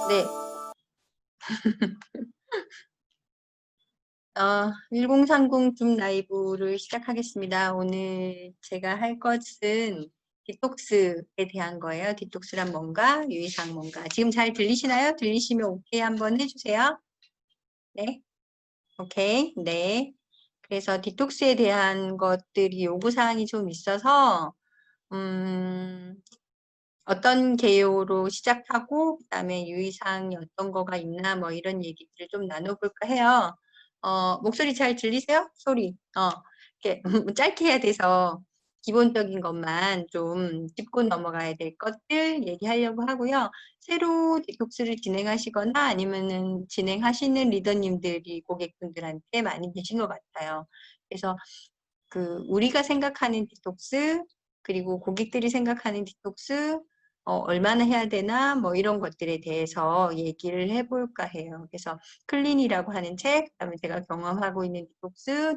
네. 1030 줌 라이브를 시작하겠습니다. 오늘 제가 할 것은 디톡스에 대한 거예요. 디톡스란 뭔가, 유의사항 뭔가. 지금 잘 들리시나요? 들리시면 오케이 한번 해주세요. 네. 오케이. 네. 그래서 디톡스에 대한 것들이 요구사항이 좀 있어서, 어떤 개요로 시작하고 그다음에 유의사항이 어떤 거가 있나 뭐 이런 얘기들을 좀 나눠볼까 해요. 목소리 잘 들리세요? 소리. 이렇게 짧게 해야 돼서 기본적인 것만 좀 짚고 넘어가야 될 것들 얘기하려고 하고요. 새로 디톡스를 진행하시거나 아니면은 진행하시는 리더님들이 고객분들한테 많이 계신 것 같아요. 그래서 우리가 생각하는 디톡스, 그리고 고객들이 생각하는 디톡스, 얼마나 해야 되나, 뭐 이런 것들에 대해서 얘기를 해볼까 해요. 그래서 클린이라고 하는 책, 그다음에 제가 경험하고 있는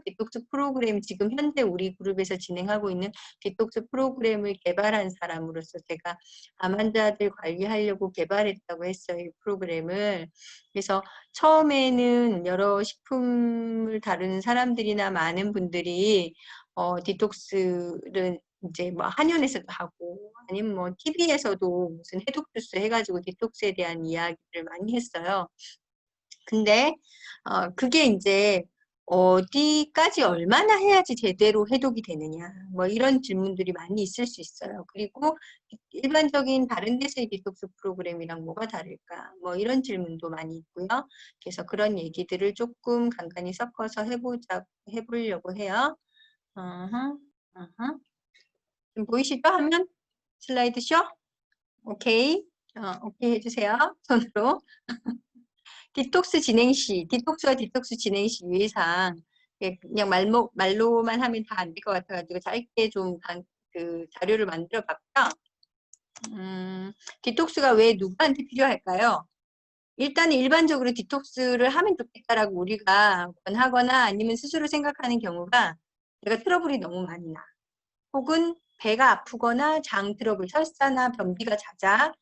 디톡스 프로그램, 지금 현재 우리 그룹에서 진행하고 있는 디톡스 프로그램을 개발한 사람으로서 제가 암 환자들 관리하려고 개발했다고 했어요, 이 프로그램을. 그래서 처음에는 여러 식품을 다루는 사람들이나 많은 분들이 디톡스를 이제 뭐 한의원에서도 하고 아니면 뭐 TV에서도 무슨 해독 주스 해가지고 디톡스에 대한 이야기를 많이 했어요. 근데 그게 이제 어디까지 얼마나 해야지 제대로 해독이 되느냐 뭐 이런 질문들이 많이 있을 수 있어요. 그리고 일반적인 다른 데서의 디톡스 프로그램이랑 뭐가 다를까 뭐 이런 질문도 많이 있고요. 그래서 그런 얘기들을 조금 간간히 섞어서 해보려고 해요. 어허, 어허. 지금 보이시죠? 화면? 슬라이드 쇼? 오케이. 오케이 해주세요. 손으로. 디톡스 진행 시, 디톡스와 디톡스 진행 시 유의사항. 그냥 말로만 하면 다 안 될 것 같아가지고 짧게 좀 자료를 만들어 봤고요. 디톡스가 왜 누구한테 필요할까요? 일단은 일반적으로 디톡스를 하면 좋겠다라고 우리가 권하거나 아니면 스스로 생각하는 경우가 내가 트러블이 너무 많이 나. 혹은 배가 아프거나 장 트러블, 설사나 변비가 잦아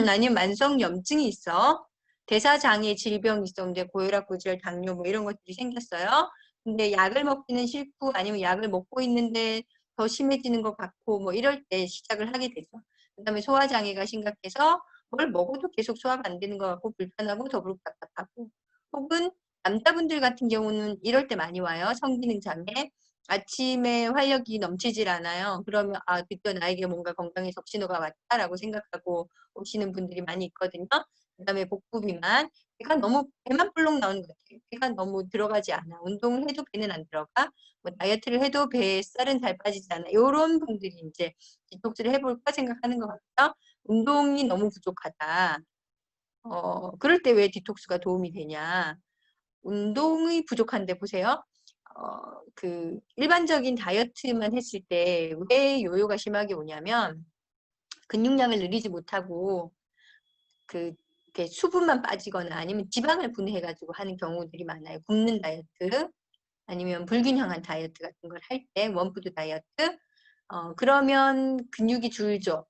아니면 만성 염증이 있어. 대사장애 질병이 있어. 근데 고혈압, 고지혈, 당뇨 뭐 이런 것들이 생겼어요. 근데 약을 먹기는 싫고 아니면 약을 먹고 있는데 더 심해지는 것 같고 뭐 이럴 때 시작을 하게 되죠. 그다음에 소화장애가 심각해서 뭘 먹어도 계속 소화가 안 되는 것 같고 불편하고 더부룩 답답하고 혹은 남자분들 같은 경우는 이럴 때 많이 와요. 성기능 장애. 아침에 활력이 넘치질 않아요. 그러면 드디어 나에게 뭔가 건강의 적신호가 왔다라고 생각하고 오시는 분들이 많이 있거든요. 그다음에 복부 비만. 배만 볼록 나오는 것 같아요. 배가 너무 들어가지 않아. 운동을 해도 배는 안 들어가. 뭐 다이어트를 해도 뱃살은 잘 빠지지 않아. 이런 분들이 이제 디톡스를 해볼까 생각하는 것 같아요. 운동이 너무 부족하다. 그럴 때 왜 디톡스가 도움이 되냐. 운동이 부족한데 보세요. 일반적인 다이어트만 했을 때 왜 요요가 심하게 오냐면 근육량을 늘리지 못하고 이렇게 수분만 빠지거나 아니면 지방을 분해해가지고 하는 경우들이 많아요. 굶는 다이어트 아니면 불균형한 다이어트 같은 걸 할 때 원푸드 다이어트 그러면 근육이 줄죠.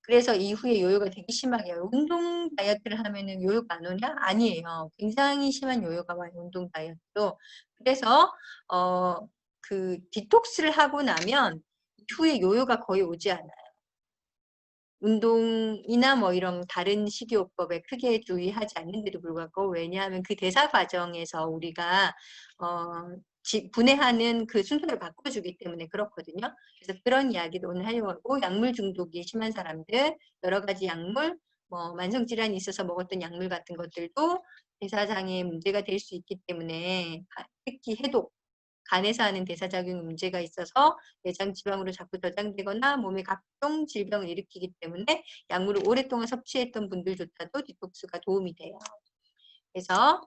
그래서 이후에 요요가 되게 심하게 와요. 운동 다이어트를 하면은 요요가 안 오냐? 아니에요. 굉장히 심한 요요가 와요. 운동 다이어트도. 그래서 디톡스를 하고 나면 이후에 요요가 거의 오지 않아요. 운동이나 뭐 이런 다른 식이요법에 크게 주의하지 않는데도 불구하고 왜냐하면 그 대사 과정에서 우리가 분해하는 그 순서를 바꿔주기 때문에 그렇거든요. 그래서 그런 이야기도 오늘 하려고 하고 약물 중독이 심한 사람들 여러 가지 약물 뭐 만성질환이 있어서 먹었던 약물 같은 것들도 대사장애 문제가 될 수 있기 때문에 특히 해독 간에서 하는 대사작용 문제가 있어서 내장 지방으로 자꾸 저장되거나 몸에 각종 질병을 일으키기 때문에 약물을 오랫동안 섭취했던 분들조차도 디톡스가 도움이 돼요. 그래서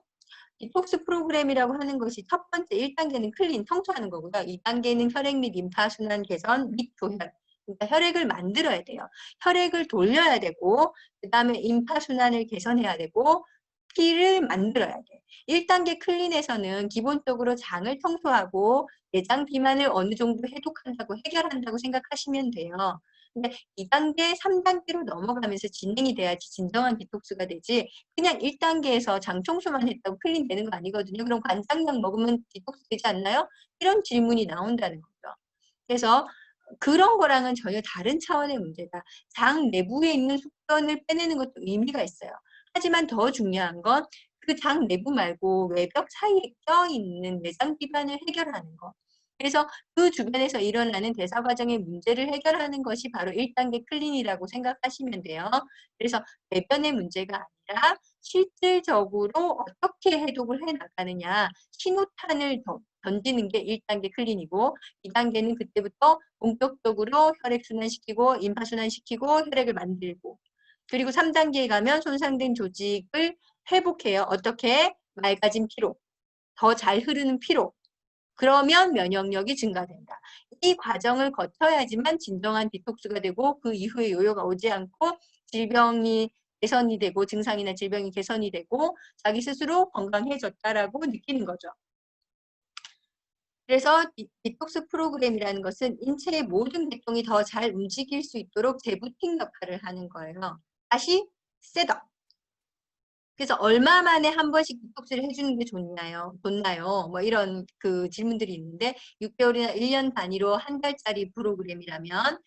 디톡스 프로그램이라고 하는 것이 첫 번째 1단계는 클린, 청소하는 거고요. 2단계는 혈액 및 림파 순환 개선 및 조혈. 그러니까 혈액을 만들어야 돼요. 혈액을 돌려야 되고 그 다음에 림파 순환을 개선해야 되고 피를 만들어야 돼. 1단계 클린에서는 기본적으로 장을 청소하고 내장 비만을 어느 정도 해독한다고 해결한다고 생각하시면 돼요. 근데 2단계, 3단계로 넘어가면서 진행이 돼야지 진정한 디톡스가 되지. 그냥 1단계에서 장 청소만 했다고 클린 되는 거 아니거든요. 그럼 관장약 먹으면 디톡스 되지 않나요? 이런 질문이 나온다는 거죠. 그래서 그런 거랑은 전혀 다른 차원의 문제다. 장 내부에 있는 속전을 빼내는 것도 의미가 있어요. 하지만 더 중요한 건 그 장 내부 말고 외벽 사이에 껴있는 내장 기반을 해결하는 거. 그래서 그 주변에서 일어나는 대사 과정의 문제를 해결하는 것이 바로 1단계 클린이라고 생각하시면 돼요. 그래서 대변의 문제가 아니라 실질적으로 어떻게 해독을 해 나가느냐, 신호탄을 던지는 게 1단계 클린이고 2단계는 그때부터 본격적으로 혈액순환 시키고 임파순환 시키고 혈액을 만들고, 그리고 3단계에 가면 손상된 조직을 회복해요. 어떻게? 맑아진 피로, 더 잘 흐르는 피로. 그러면 면역력이 증가된다. 이 과정을 거쳐야지만 진정한 디톡스가 되고 그 이후에 요요가 오지 않고 질병이 개선이 되고 증상이나 질병이 개선이 되고 자기 스스로 건강해졌다라고 느끼는 거죠. 그래서 디톡스 프로그램이라는 것은 인체의 모든 계통이 더 잘 움직일 수 있도록 재부팅 역할을 하는 거예요. 다시 셋업. 그래서 얼마 만에 한 번씩 디톡스를 해주는 게 좋나요? 뭐 이런 그 질문들이 있는데 6개월이나 1년 단위로 한 달짜리 프로그램이라면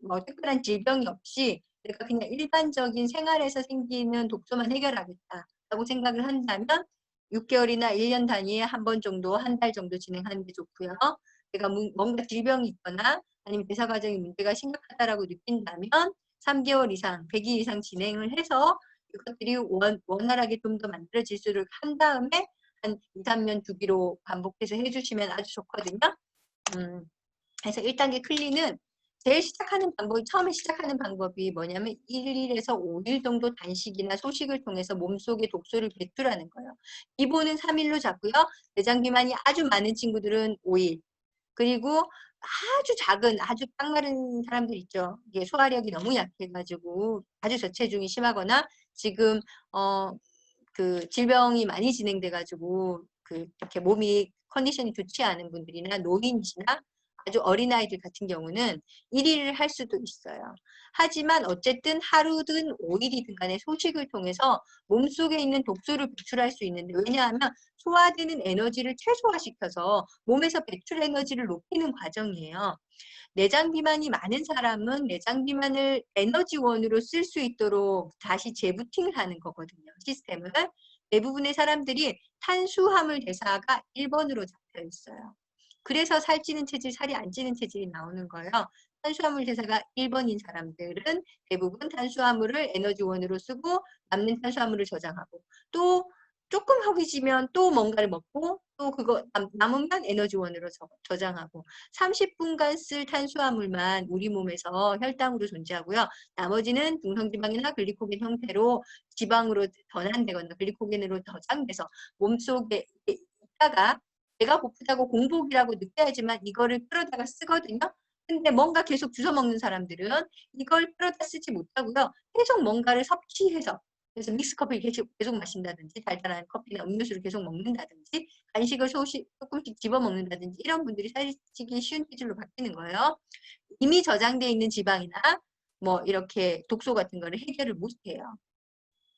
뭐 특별한 질병이 없이 내가 그냥 일반적인 생활에서 생기는 독소만 해결하겠다라고 생각을 한다면 6개월이나 1년 단위에 한 번 정도, 한 달 정도 진행하는 게 좋고요. 내가 뭔가 질병이 있거나 아니면 대사 과정의 문제가 심각하다라고 느낀다면 3개월 이상, 100일 이상 진행을 해서 이것들이 원활하게 좀 더 만들어질수록 한 다음에 한 2, 3년 주기로 반복해서 해주시면 아주 좋거든요. 그래서 1단계 클린은 제일 처음에 시작하는 방법이 뭐냐면 1일에서 5일 정도 단식이나 소식을 통해서 몸속에 독소를 배출하는 거예요. 기본은 3일로 잡고요. 내장 비만이 아주 많은 친구들은 5일. 그리고 아주 작은, 아주 딱 마른 사람들 있죠. 이게 소화력이 너무 약해가지고 아주 저체중이 심하거나 지금 그 질병이 많이 진행돼가지고 그 이렇게 몸이 컨디션이 좋지 않은 분들이나 노인이시나 아주 어린아이들 같은 경우는 1일을 할 수도 있어요. 하지만 어쨌든 하루든 5일이든 간에 소식을 통해서 몸속에 있는 독소를 배출할 수 있는데, 왜냐하면 소화되는 에너지를 최소화시켜서 몸에서 배출 에너지를 높이는 과정이에요. 내장 비만이 많은 사람은 내장 비만을 에너지원으로 쓸 수 있도록 다시 재부팅을 하는 거거든요. 시스템을. 대부분의 사람들이 탄수화물 대사가 1번으로 잡혀 있어요. 그래서 살찌는 체질, 살이 안 찌는 체질이 나오는 거예요. 탄수화물 대사가 1번인 사람들은 대부분 탄수화물을 에너지원으로 쓰고 남는 탄수화물을 저장하고, 또 조금 허기지면 또 뭔가를 먹고 또 그거 남으면 에너지원으로 저장하고, 30분간 쓸 탄수화물만 우리 몸에서 혈당으로 존재하고요. 나머지는 중성지방이나 글리코겐 형태로 지방으로 전환되거나 글리코겐으로 저장돼서 몸속에 있다가 배가 고프다고 공복이라고 느껴야지만 이거를 끌어다가 쓰거든요. 근데 뭔가 계속 주워 먹는 사람들은 이걸 끌어다 쓰지 못하고요. 계속 뭔가를 섭취해서, 그래서 믹스커피를 계속 마신다든지 달달한 커피나 음료수를 계속 먹는다든지 간식을 조금씩 집어 먹는다든지 이런 분들이 살찌기 쉬운 체질로 바뀌는 거예요. 이미 저장되어 있는 지방이나 뭐 이렇게 독소 같은 거를 해결을 못해요.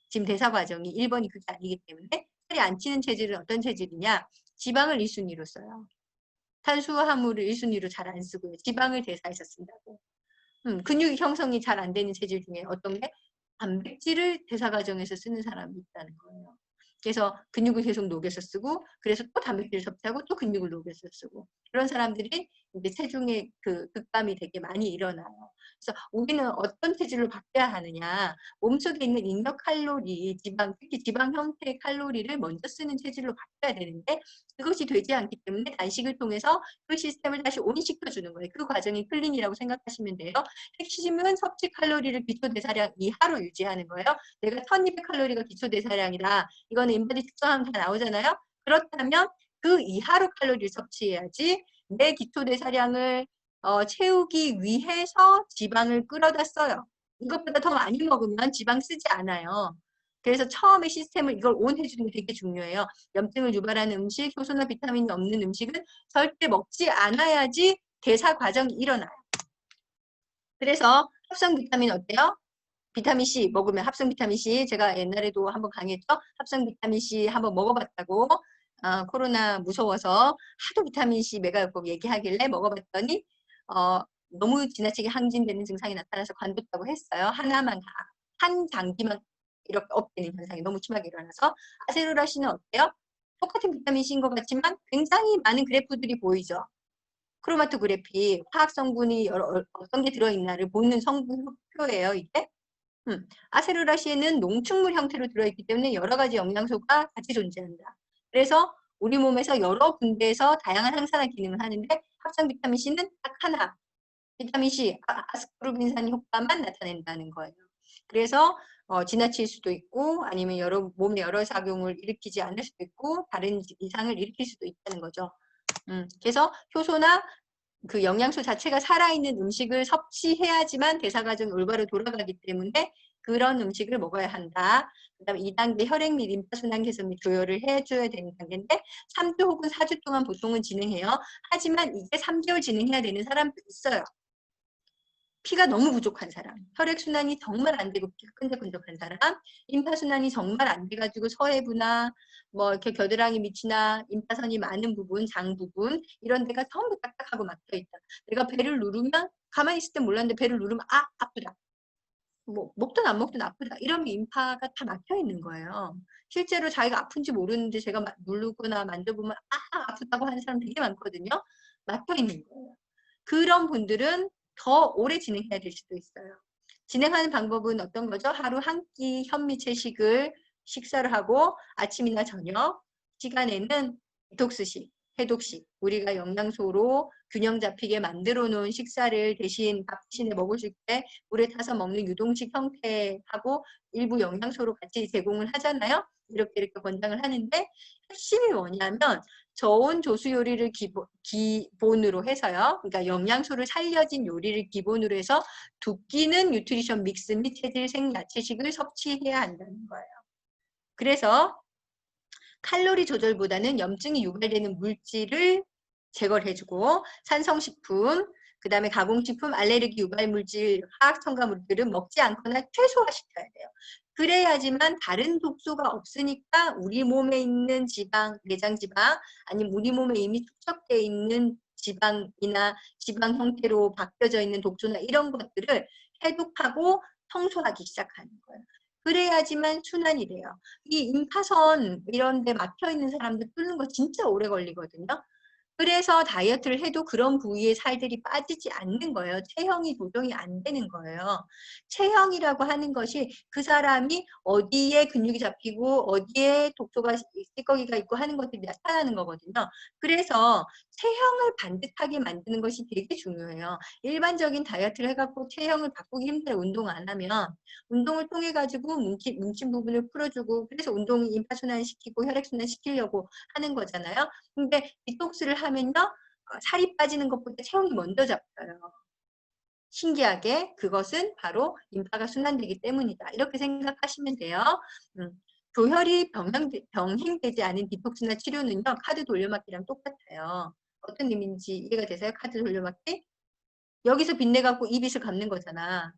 지금 대사 과정이 1번이 그게 아니기 때문에. 살이 안 찌는 체질은 어떤 체질이냐? 지방을 1순위로 써요. 탄수화물을 1순위로 잘 안 쓰고요. 지방을 대사해서 쓴다고. 근육 형성이 잘 안 되는 체질 중에 어떤 게 단백질을 대사 과정에서 쓰는 사람이 있다는 거예요. 그래서 근육을 계속 녹여서 쓰고, 그래서 또 단백질을 섭취하고 또 근육을 녹여서 쓰고, 그런 사람들이 이제 체중의 그 극감이 되게 많이 일어나요. 그래서 우리는 어떤 체질로 바뀌어야 하느냐, 몸속에 있는 잉여 칼로리, 특히 지방 형태의 칼로리를 먼저 쓰는 체질로 바뀌어야 되는데 그것이 되지 않기 때문에 단식을 통해서 그 시스템을 다시 온시켜주는 거예요. 그 과정이 클린이라고 생각하시면 돼요. 핵심은 섭취 칼로리를 기초대사량 이하로 유지하는 거예요. 내가 1200칼로리가 기초대사량이다. 이거는 인바디 측정하면 다 나오잖아요. 그렇다면 그 이하로 칼로리를 섭취해야지 내 기초대사량을 채우기 위해서 지방을 끌어다 써요. 이것보다 더 많이 먹으면 지방 쓰지 않아요. 그래서 처음에 시스템을 이걸 온 해주는 게 되게 중요해요. 염증을 유발하는 음식, 효소나 비타민이 없는 음식은 절대 먹지 않아야지 대사 과정이 일어나요. 그래서 합성 비타민 어때요? 비타민 C 먹으면 합성 비타민 C 제가 옛날에도 한번 강의했죠. 합성 비타민 C 한번 먹어봤다고 코로나 무서워서 하도 비타민 C 메가요법 얘기하길래 먹어봤더니 너무 지나치게 항진되는 증상이 나타나서 관뒀다고 했어요. 하나만 한 장기만 이렇게 업되는 현상이 너무 심하게 일어나서 아세로라신은 어때요? 똑같은 비타민 C인 것 같지만 굉장히 많은 그래프들이 보이죠. 크로마토그래피 화학 성분이 어떤 게 들어있나를 보는 성분표예요. 이게 아세로라시에는 농축물 형태로 들어있기 때문에 여러 가지 영양소가 같이 존재한다. 그래서 우리 몸에서 여러 군데에서 다양한 항산화 기능을 하는데 합성 비타민 C는 딱 하나, 비타민 C, 아스코르빈산 효과만 나타낸다는 거예요. 그래서 지나칠 수도 있고 아니면 몸에 여러 작용을 일으키지 않을 수도 있고 다른 이상을 일으킬 수도 있다는 거죠. 그래서 효소나 그 영양소 자체가 살아있는 음식을 섭취해야지만 대사과정이 올바로 돌아가기 때문에 그런 음식을 먹어야 한다. 그 다음에 2단계 혈액 및 림파순환 개선 및 조절을 해줘야 되는 단계인데 3주 혹은 4주 동안 보통은 진행해요. 하지만 이게 3개월 진행해야 되는 사람도 있어요. 피가 너무 부족한 사람, 혈액순환이 정말 안 되고 피가 끈적끈적한 사람, 림파순환이 정말 안 돼가지고 서해부나 뭐 이렇게 겨드랑이 밑이나 림파선이 많은 부분, 장 부분 이런 데가 전부 딱딱하고 막혀있다. 내가 배를 누르면 가만히 있을 때 몰랐는데 배를 누르면 아프다. 뭐 먹든 안 먹든 아프다. 이러면 임파가 다 막혀있는 거예요. 실제로 자기가 아픈지 모르는데 제가 누르거나 만져보면 아프다고 하는 사람 되게 많거든요. 막혀있는 거예요. 그런 분들은 더 오래 진행해야 될 수도 있어요. 진행하는 방법은 어떤 거죠? 하루 한 끼 현미 채식을 식사를 하고 아침이나 저녁 시간에는 디톡스식, 해독식, 우리가 영양소로 균형 잡히게 만들어 놓은 식사를 대신 밥 대신에 먹을 때 물에 타서 먹는 유동식 형태하고 일부 영양소로 같이 제공을 하잖아요. 이렇게 권장을 하는데 핵심이 뭐냐면 저온 조수 요리를 기본으로 해서요. 그러니까 영양소를 살려진 요리를 기본으로 해서 두 끼는 뉴트리션 믹스 및 체질 생야채식을 섭취해야 한다는 거예요. 그래서 칼로리 조절보다는 염증이 유발되는 물질을 제거를 해주고 산성식품, 그 다음에 가공식품, 알레르기 유발 물질, 화학 첨가물들은 먹지 않거나 최소화시켜야 돼요. 그래야지만 다른 독소가 없으니까 우리 몸에 있는 지방, 내장 지방, 아니면 우리 몸에 이미 축적되어 있는 지방이나 지방 형태로 바뀌어져 있는 독소나 이런 것들을 해독하고 청소하기 시작하는 거예요. 그래야지만 순환이 돼요. 이 임파선 이런 데 막혀 있는 사람들 뚫는 거 진짜 오래 걸리거든요. 그래서 다이어트를 해도 그런 부위의 살들이 빠지지 않는 거예요. 체형이 조정이 안 되는 거예요. 체형이라고 하는 것이 그 사람이 어디에 근육이 잡히고 어디에 독소가 찌꺼기가 있고 하는 것들이 나타나는 거거든요. 그래서 체형을 반듯하게 만드는 것이 되게 중요해요. 일반적인 다이어트를 해갖고 체형을 바꾸기 힘들어 운동 안 하면 운동을 통해 가지고 뭉친 부분을 풀어주고 그래서 운동이 임파순환 시키고 혈액순환 시키려고 하는 거잖아요. 근데 디톡스를 하면요 살이 빠지는 것보다 체형이 먼저 잡혀요. 신기하게 그것은 바로 림파가 순환되기 때문이다. 이렇게 생각하시면 돼요. 조혈이 병행되지 않은 디톡스나 치료는요 카드 돌려막기랑 똑같아요. 어떤 의미인지 이해가 되세요? 카드 돌려막기? 여기서 빚내갖고 이 빚을 갚는 거잖아.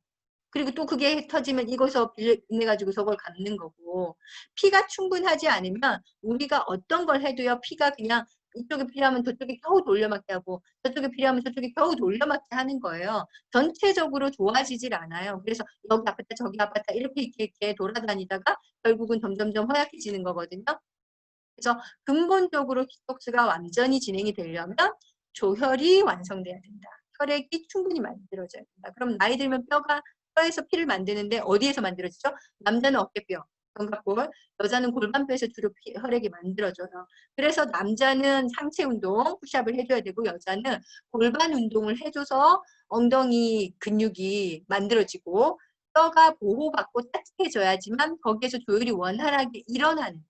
그리고 또 그게 터지면 이거서 빚내가지고 저걸 갚는 거고 피가 충분하지 않으면 우리가 어떤 걸 해도요 피가 그냥 이쪽에 필요하면 저쪽에 겨우 돌려막기 하고 저쪽에 필요하면 저쪽에 겨우 돌려막기 하는 거예요. 전체적으로 좋아지질 않아요. 그래서 여기 아팠다 저기 아팠다 이렇게 돌아다니다가 결국은 점점점 허약해지는 거거든요. 그래서 근본적으로 디톡스가 완전히 진행이 되려면 조혈이 완성돼야 된다. 혈액이 충분히 만들어져야 된다. 그럼 나이 들면 뼈에서 피를 만드는데 어디에서 만들어지죠? 남자는 어깨뼈, 견갑골, 여자는 골반뼈에서 주로 혈액이 만들어져요. 그래서 남자는 상체 운동, 푸시업을 해줘야 되고 여자는 골반 운동을 해줘서 엉덩이 근육이 만들어지고 뼈가 보호받고 따뜻해져야지만 거기에서 조율이 원활하게 일어나는 거예요.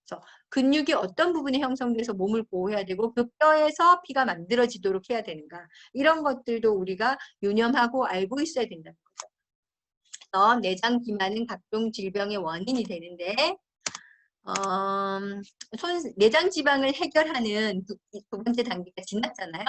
그래서 근육이 어떤 부분이 형성돼서 몸을 보호해야 되고 그 뼈에서 피가 만들어지도록 해야 되는가 이런 것들도 우리가 유념하고 알고 있어야 된다는 거죠. 그래서 내장 비만은 각종 질병의 원인이 되는데 내장 지방을 해결하는 두 번째 단계가 지났잖아요.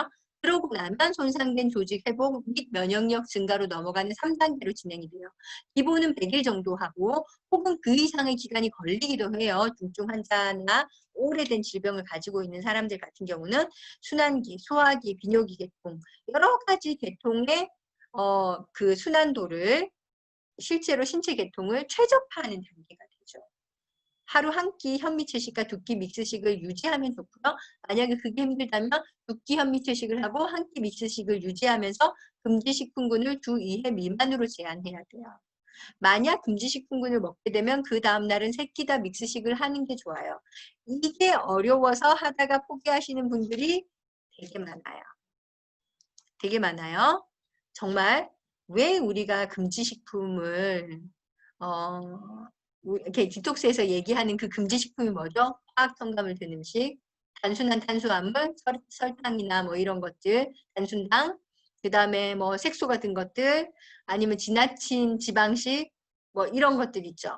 그러고 나면 손상된 조직 회복 및 면역력 증가로 넘어가는 3단계로 진행이 돼요. 기본은 100일 정도 하고 혹은 그 이상의 기간이 걸리기도 해요. 중증 환자나 오래된 질병을 가지고 있는 사람들 같은 경우는 순환기, 소화기, 비뇨기 계통 여러 가지 계통의 그 순환도를 실제로 신체 계통을 최적화하는 단계가 되죠. 하루 한 끼 현미채식과 두 끼 믹스식을 유지하면 좋고요. 만약에 그게 힘들다면 두 끼 현미채식을 하고 한 끼 믹스식을 유지하면서 금지식품군을 주 2회 미만으로 제한해야 돼요. 만약 금지식품군을 먹게 되면 그 다음날은 세 끼 다 믹스식을 하는 게 좋아요. 이게 어려워서 하다가 포기하시는 분들이 되게 많아요. 되게 많아요. 정말 왜 우리가 금지식품을 이렇게 디톡스에서 얘기하는 그 금지식품이 뭐죠? 화학첨가물 든 음식, 단순한 탄수화물, 설탕이나 뭐 이런 것들, 단순당, 그 다음에 뭐 색소 같은 것들, 아니면 지나친 지방식, 뭐 이런 것들 있죠.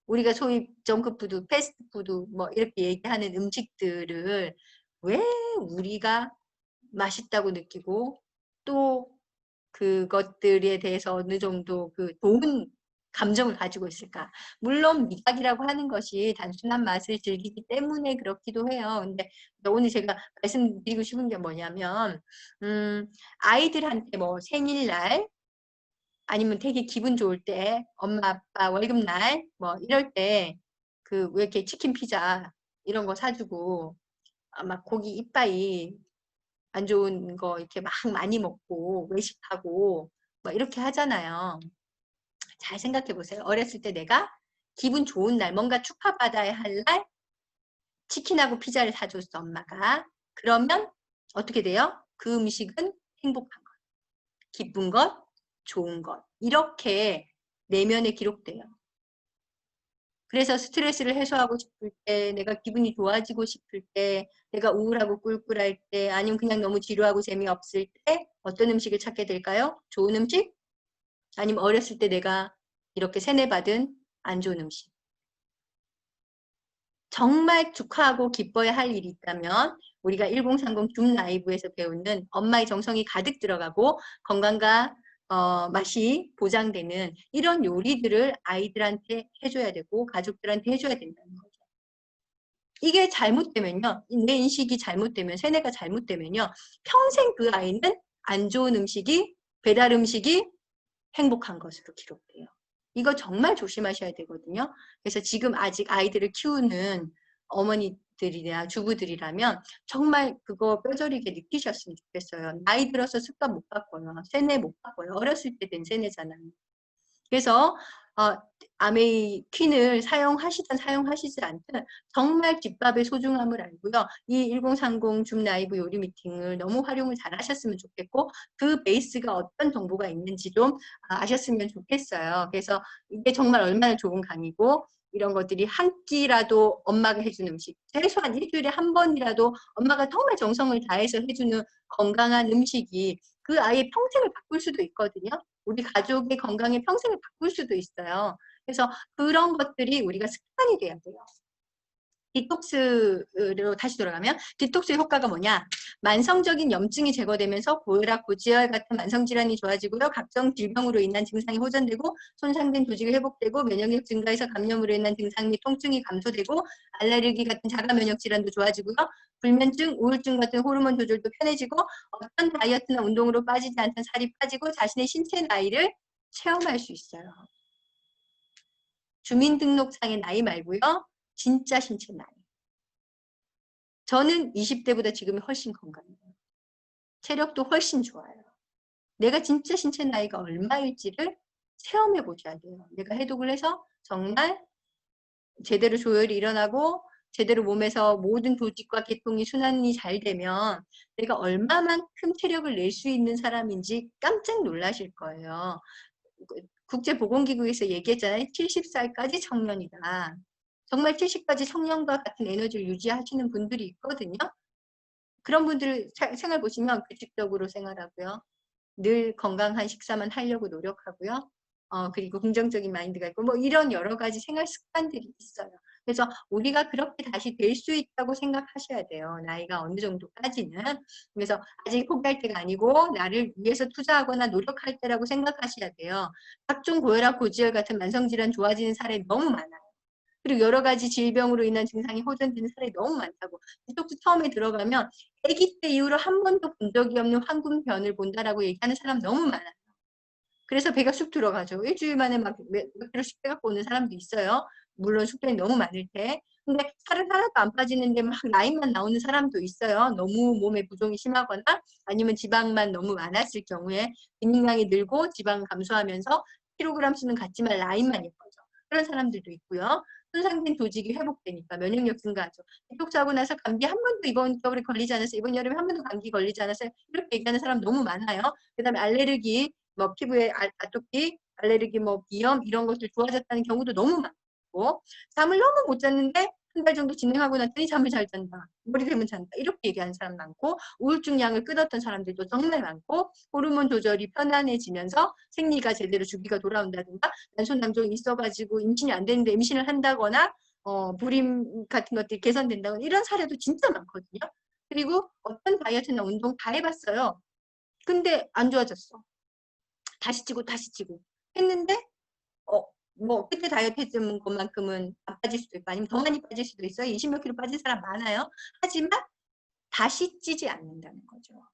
우리가 소위 정크푸드, 패스트푸드 뭐 이렇게 얘기하는 음식들을 왜 우리가 맛있다고 느끼고 또 그것들에 대해서 어느 정도 그 좋은 감정을 가지고 있을까. 물론 미각이라고 하는 것이 단순한 맛을 즐기기 때문에 그렇기도 해요. 근데 오늘 제가 말씀드리고 싶은 게 뭐냐면 아이들한테 뭐 생일날 아니면 되게 기분 좋을 때 엄마 아빠 월급날 뭐 이럴 때 그 왜 이렇게 치킨 피자 이런 거 사주고 막 고기 이빠이 안 좋은 거 이렇게 막 많이 먹고 외식하고 뭐 이렇게 하잖아요. 잘 생각해 보세요. 어렸을 때 내가 기분 좋은 날, 뭔가 축하받아야 할 날 치킨하고 피자를 사줬어, 엄마가. 그러면 어떻게 돼요? 그 음식은 행복한 것, 기쁜 것, 좋은 것. 이렇게 내면에 기록돼요. 그래서 스트레스를 해소하고 싶을 때, 내가 기분이 좋아지고 싶을 때, 내가 우울하고 꿀꿀할 때, 아니면 그냥 너무 지루하고 재미없을 때 어떤 음식을 찾게 될까요? 좋은 음식? 아니면 어렸을 때 내가 이렇게 세뇌받은 안 좋은 음식. 정말 축하하고 기뻐야 할 일이 있다면 우리가 1030 줌 라이브에서 배우는 엄마의 정성이 가득 들어가고 건강과 맛이 보장되는 이런 요리들을 아이들한테 해줘야 되고 가족들한테 해줘야 된다는 거죠. 이게 잘못되면요. 내 인식이 잘못되면 세뇌가 잘못되면요. 평생 그 아이는 안 좋은 음식이 배달 음식이 행복한 것으로 기록돼요. 이거 정말 조심하셔야 되거든요. 그래서 지금 아직 아이들을 키우는 어머니들이나 주부들이라면 정말 그거 뼈저리게 느끼셨으면 좋겠어요. 나이 들어서 습관 못 바꿔요. 세뇌 못 바꿔요. 어렸을 때 된 세뇌잖아요. 그래서 아메이 퀸을 사용하시든 사용하시지 않든 정말 집밥의 소중함을 알고요. 이 1030 줌 라이브 요리 미팅을 너무 활용을 잘 하셨으면 좋겠고 그 베이스가 어떤 정보가 있는지 좀 아셨으면 좋겠어요. 그래서 이게 정말 얼마나 좋은 강의고 이런 것들이 한 끼라도 엄마가 해주는 음식 최소한 일주일에 한 번이라도 엄마가 정말 정성을 다해서 해주는 건강한 음식이 그 아이의 평생을 바꿀 수도 있거든요. 우리 가족의 건강에 평생을 바꿀 수도 있어요. 그래서 그런 것들이 우리가 습관이 돼야 돼요. 디톡스로 다시 돌아가면 디톡스 효과가 뭐냐? 만성적인 염증이 제거되면서 고혈압, 고지혈 같은 만성질환이 좋아지고요. 각종 질병으로 인한 증상이 호전되고 손상된 조직이 회복되고 면역력 증가해서 감염으로 인한 증상 및 통증이 감소되고 알레르기 같은 자가 면역 질환도 좋아지고요. 불면증, 우울증 같은 호르몬 조절도 편해지고 어떤 다이어트나 운동으로 빠지지 않던 살이 빠지고 자신의 신체 나이를 체험할 수 있어요. 주민등록상의 나이 말고요. 진짜 신체 나이. 저는 20대보다 지금이 훨씬 건강해요. 체력도 훨씬 좋아요. 내가 진짜 신체 나이가 얼마일지를 체험해 보셔야 돼요. 내가 해독을 해서 정말 제대로 조혈이 일어나고 제대로 몸에서 모든 조직과 계통이 순환이 잘 되면 내가 얼마만큼 체력을 낼 수 있는 사람인지 깜짝 놀라실 거예요. 국제보건기구에서 얘기했잖아요. 70살까지 청년이다. 정말 70까지 청년과 같은 에너지를 유지하시는 분들이 있거든요. 그런 분들 생활 보시면 규칙적으로 생활하고요. 늘 건강한 식사만 하려고 노력하고요. 그리고 긍정적인 마인드가 있고 뭐 이런 여러 가지 생활 습관들이 있어요. 그래서 우리가 그렇게 다시 될 수 있다고 생각하셔야 돼요. 나이가 어느 정도까지는. 그래서 아직 포기할 때가 아니고 나를 위해서 투자하거나 노력할 때라고 생각하셔야 돼요. 각종 고혈압, 고지혈 같은 만성질환 좋아지는 사례 너무 많아요. 그리고 여러 가지 질병으로 인한 증상이 호전되는 사례 너무 많다고. 디톡스 처음에 들어가면 아기 때 이후로 한 번도 본 적이 없는 황금변을 본다라고 얘기하는 사람 너무 많아요. 그래서 배가 쑥 들어가죠. 일주일 만에 막 몇 킬로씩 빼갖고 오는 사람도 있어요. 물론 숙변이 너무 많을 때. 근데 살은 하나도 안 빠지는데 막 라인만 나오는 사람도 있어요. 너무 몸에 부종이 심하거나 아니면 지방만 너무 많았을 경우에 근육량이 늘고 지방 감소하면서 킬로그램 수는 같지만 라인만 예뻐져. 그런 사람들도 있고요. 손상된 조직이 회복되니까 면역력 증가하죠. 디톡스하고 나서 감기 한 번도 이번 겨울에 걸리지 않았어요. 이번 여름에 한 번도 감기 걸리지 않았어요. 이렇게 얘기하는 사람 너무 많아요. 그 다음에 알레르기, 뭐 피부에 아토피, 알레르기, 뭐 비염 이런 것들 좋아졌다는 경우도 너무 많고 잠을 너무 못 잤는데 한 달 정도 진행하고 났더니 잠을 잘 잔다. 머리 되면 잔다. 이렇게 얘기하는 사람 많고 우울증 약을 끊었던 사람들도 정말 많고 호르몬 조절이 편안해지면서 생리가 제대로 주기가 돌아온다든가 난소낭종이 있어가지고 임신이 안 되는데 임신을 한다거나 불임 같은 것들이 개선된다거나 이런 사례도 진짜 많거든요. 그리고 어떤 다이어트나 운동 다 해봤어요. 근데 안 좋아졌어. 다시 찌고 다시 찌고 했는데 뭐 그때 다이어트 했던 것만큼은 안 빠질 수도 있고 아니면 더 많이 빠질 수도 있어요. 20몇 킬로 빠진 사람 많아요. 하지만 다시 찌지 않는다는 거죠.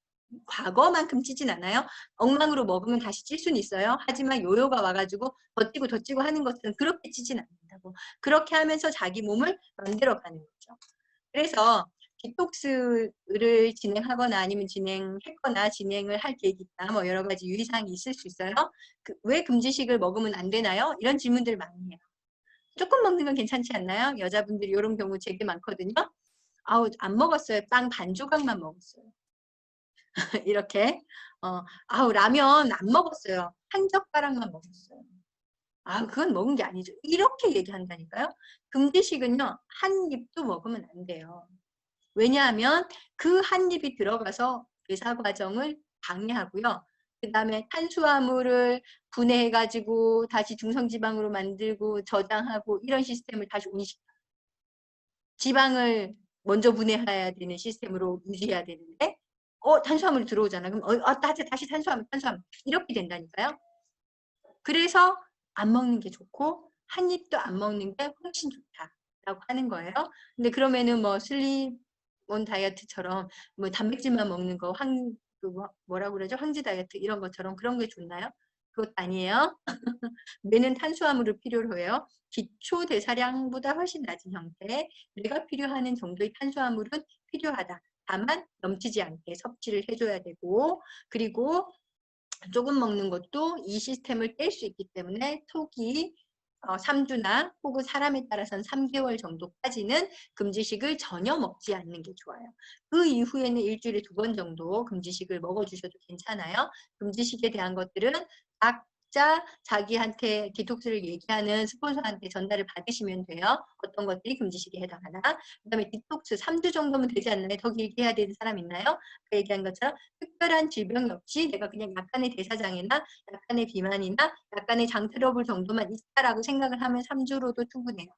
과거만큼 찌진 않아요. 엉망으로 먹으면 다시 찔 수는 있어요. 하지만 요요가 와가지고 더 찌고 하는 것은 그렇게 찌진 않는다고. 그렇게 하면서 자기 몸을 만들어가는 거죠. 그래서 디톡스를 진행하거나 아니면 진행했거나 진행을 할 계획이 있다. 뭐 여러 가지 유의사항이 있을 수 있어요. 왜 금지식을 먹으면 안 되나요? 이런 질문들 많이 해요. 조금 먹는 건 괜찮지 않나요? 여자분들이 이런 경우 되게 많거든요. 아우 안 먹었어요. 빵 반 조각만 먹었어요. 이렇게 아우 라면 안 먹었어요. 한 젓가락만 먹었어요. 아 그건 먹은 게 아니죠. 이렇게 얘기한다니까요. 금지식은요. 한 입도 먹으면 안 돼요. 왜냐하면 그 한 입이 들어가서 괴사 과정을 방해하고요. 그 다음에 탄수화물을 분해해가지고 다시 중성지방으로 만들고 저장하고 이런 시스템을 다시 운시켜요. 지방을 먼저 분해해야 되는 시스템으로 유지해야 되는데 탄수화물이 들어오잖아. 그럼 다시 탄수화물 이렇게 된다니까요. 그래서 안 먹는 게 좋고 한 입도 안 먹는 게 훨씬 좋다라고 하는 거예요. 근데 그러면은 뭐 슬림온 다이어트처럼 뭐 단백질만 먹는 거 뭐라고 그러죠? 황제 다이어트 이런 것처럼 그런 게 좋나요? 그것도 아니에요. 뇌는 탄수화물을 필요로 해요. 기초 대사량보다 훨씬 낮은 형태, 뇌가 필요하는 정도의 탄수화물은 필요하다. 다만 넘치지 않게 섭취를 해줘야 되고 그리고 조금 먹는 것도 이 시스템을 깰 수 있기 때문에 초기 3주나 혹은 사람에 따라서는 3개월 정도까지는 금지식을 전혀 먹지 않는 게 좋아요. 그 이후에는 일주일에 2번 정도 금지식을 먹어주셔도 괜찮아요. 금지식에 대한 것들은 각자 자기한테 디톡스를 얘기하는 스폰서한테 전달을 받으시면 돼요. 어떤 것들이 금지식에 해당하나. 그 다음에 디톡스 3주 정도면 되지 않나요? 더 길게 해야 되는 사람 있나요? 그 얘기한 것처럼 특별한 질병이 없이 내가 그냥 약간의 대사장애나 약간의 비만이나 약간의 장 트러블 정도만 있다라고 생각을 하면 3주로도 충분해요.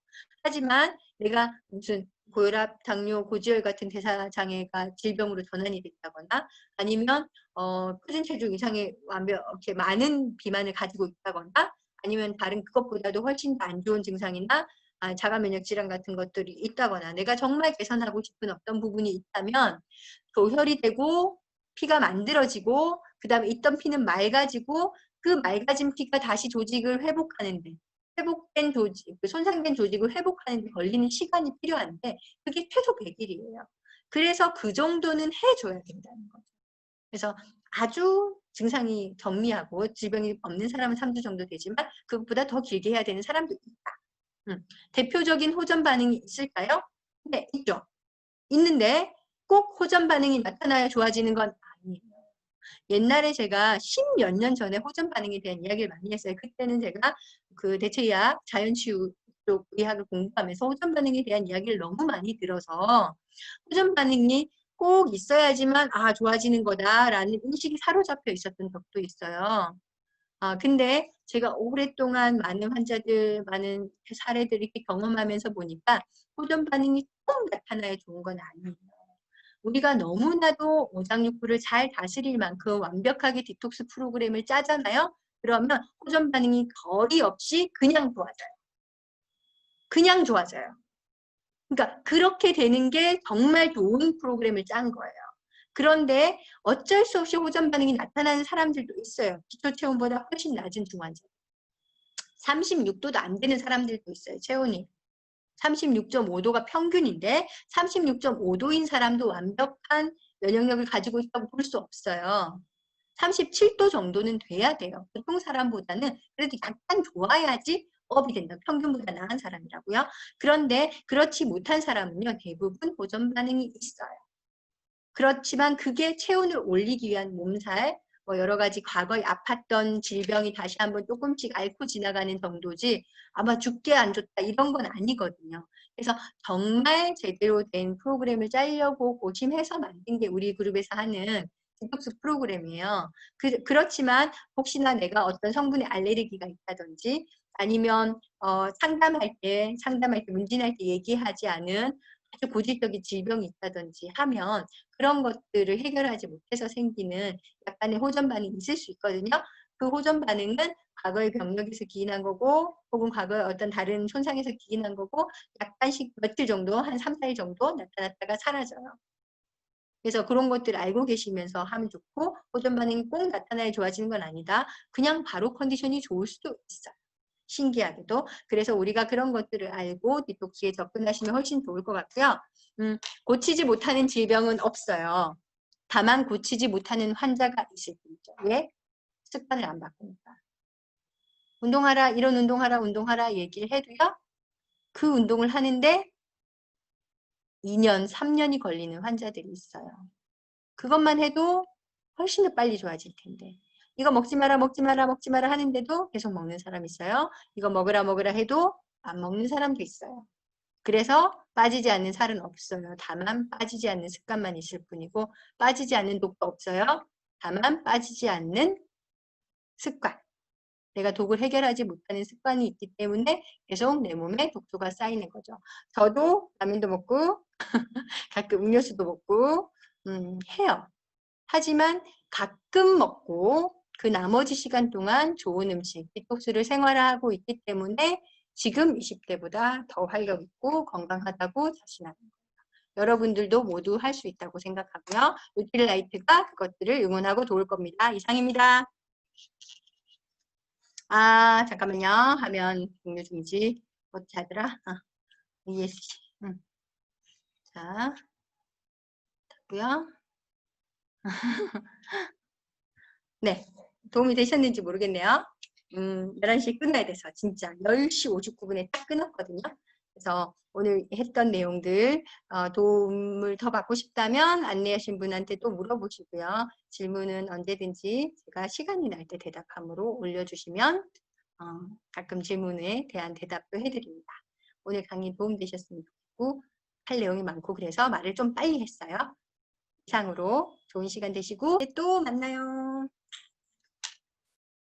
하지만 내가 무슨 고혈압, 당뇨, 고지혈 같은 대사장애가 질병으로 전환이 됐다거나 아니면 표준 체중 이상의 이렇게 많은 비만을 가지고 있다거나 아니면 다른 그것보다도 훨씬 더 안 좋은 증상이나 자가 면역 질환 같은 것들이 있다거나 내가 정말 개선하고 싶은 어떤 부분이 있다면 조혈이 되고 피가 만들어지고 그 다음에 있던 피는 맑아지고 그 맑아진 피가 다시 조직을 회복하는데 회복된 조직, 손상된 조직을 회복하는데 걸리는 시간이 필요한데 그게 최소 100일이에요. 그래서 그 정도는 해줘야 된다는 거죠. 그래서 아주 증상이 정리하고 질병이 없는 사람은 3주 정도 되지만 그것보다 더 길게 해야 되는 사람도 있다. 대표적인 호전 반응이 있을까요? 네, 있죠. 있는데 꼭 호전 반응이 나타나야 좋아지는 건 아니에요. 옛날에 제가 10몇 년 전에 호전 반응에 대한 이야기를 많이 했어요. 그때는 제가 그 대체의학, 자연치유 쪽 의학을 공부하면서 호전 반응에 대한 이야기를 너무 많이 들어서 호전 반응이 꼭 있어야지만 좋아지는 거다라는 인식이 사로잡혀 있었던 적도 있어요. 근데 제가 오랫동안 많은 환자들, 많은 사례들을 이렇게 경험하면서 보니까 호전 반응이 꼭 나타나야 좋은 건 아니에요. 우리가 너무나도 오장육부를 잘 다스릴 만큼 완벽하게 디톡스 프로그램을 짜잖아요. 그러면 호전 반응이 거의 없이 그냥 좋아져요. 그냥 좋아져요. 그러니까 그렇게 되는 게 정말 좋은 프로그램을 짠 거예요. 그런데 어쩔 수 없이 호전 반응이 나타나는 사람들도 있어요. 기초 체온보다 훨씬 낮은 중환자. 36도도 안 되는 사람들도 있어요. 체온이. 36.5도가 평균인데 36.5도인 사람도 완벽한 면역력을 가지고 있다고 볼 수 없어요. 37도 정도는 돼야 돼요. 보통 사람보다는 그래도 약간 좋아야지 업이 된다. 평균보다 나은 사람이라고요. 그런데 그렇지 못한 사람은요. 대부분 호전 반응이 있어요. 그렇지만 그게 체온을 올리기 위한 몸살, 뭐 여러 가지 과거에 아팠던 질병이 다시 한번 조금씩 앓고 지나가는 정도지 아마 죽게 안 좋다 이런 건 아니거든요. 그래서 정말 제대로 된 프로그램을 짜려고 고심해서 만든 게 우리 그룹에서 하는 디톡스 프로그램이에요. 그렇지만 혹시나 내가 어떤 성분에 알레르기가 있다든지 아니면 상담할 때 문진할 때 얘기하지 않은 아주 고질적인 질병이 있다든지 하면 그런 것들을 해결하지 못해서 생기는 약간의 호전 반응이 있을 수 있거든요. 그 호전 반응은 과거의 병력에서 기인한 거고 혹은 과거의 어떤 다른 손상에서 기인한 거고 약간씩 며칠 정도 한 3, 4일 정도 나타났다가 사라져요. 그래서 그런 것들 알고 계시면서 하면 좋고 호전 반응이 꼭 나타나야 좋아지는 건 아니다. 그냥 바로 컨디션이 좋을 수도 있어요. 신기하게도. 그래서 우리가 그런 것들을 알고 디톡스에 접근하시면 훨씬 좋을 것 같고요. 고치지 못하는 질병은 없어요. 다만 고치지 못하는 환자가 있을 뿐이죠. 왜? 습관을 안 바꾸니까. 운동하라, 이런 운동하라 얘기를 해도요. 그 운동을 하는데 2년, 3년이 걸리는 환자들이 있어요. 그것만 해도 훨씬 더 빨리 좋아질 텐데. 이거 먹지 마라, 먹지 마라, 먹지 마라 하는데도 계속 먹는 사람 있어요. 이거 먹으라, 먹으라 해도 안 먹는 사람도 있어요. 그래서 빠지지 않는 살은 없어요. 다만 빠지지 않는 습관만 있을 뿐이고 빠지지 않는 독도 없어요. 다만 빠지지 않는 습관. 내가 독을 해결하지 못하는 습관이 있기 때문에 계속 내 몸에 독소가 쌓이는 거죠. 저도 라면도 먹고 가끔 음료수도 먹고 해요. 하지만 가끔 먹고 그 나머지 시간 동안 좋은 음식, 디톡스를 생활화하고 있기 때문에 지금 20대보다 더 활력 있고 건강하다고 자신하는 거예요. 여러분들도 모두 할 수 있다고 생각하고요. 뉴트릴라이트가 그것들을 응원하고 도울 겁니다. 이상입니다. 잠깐만요. 화면 공유 중지. 어떻게 하더라? ESC. 자, 됐고요. 네, 도움이 되셨는지 모르겠네요. 11시에 끝나야 돼서 진짜 10시 59분에 딱 끊었거든요. 그래서 오늘 했던 내용들 도움을 더 받고 싶다면 안내하신 분한테 또 물어보시고요. 질문은 언제든지 제가 시간이 날 때 대답함으로 올려주시면 가끔 질문에 대한 대답도 해드립니다. 오늘 강의 도움되셨으면 좋겠고 할 내용이 많고 그래서 말을 좀 빨리 했어요. 이상으로 좋은 시간 되시고 또 만나요.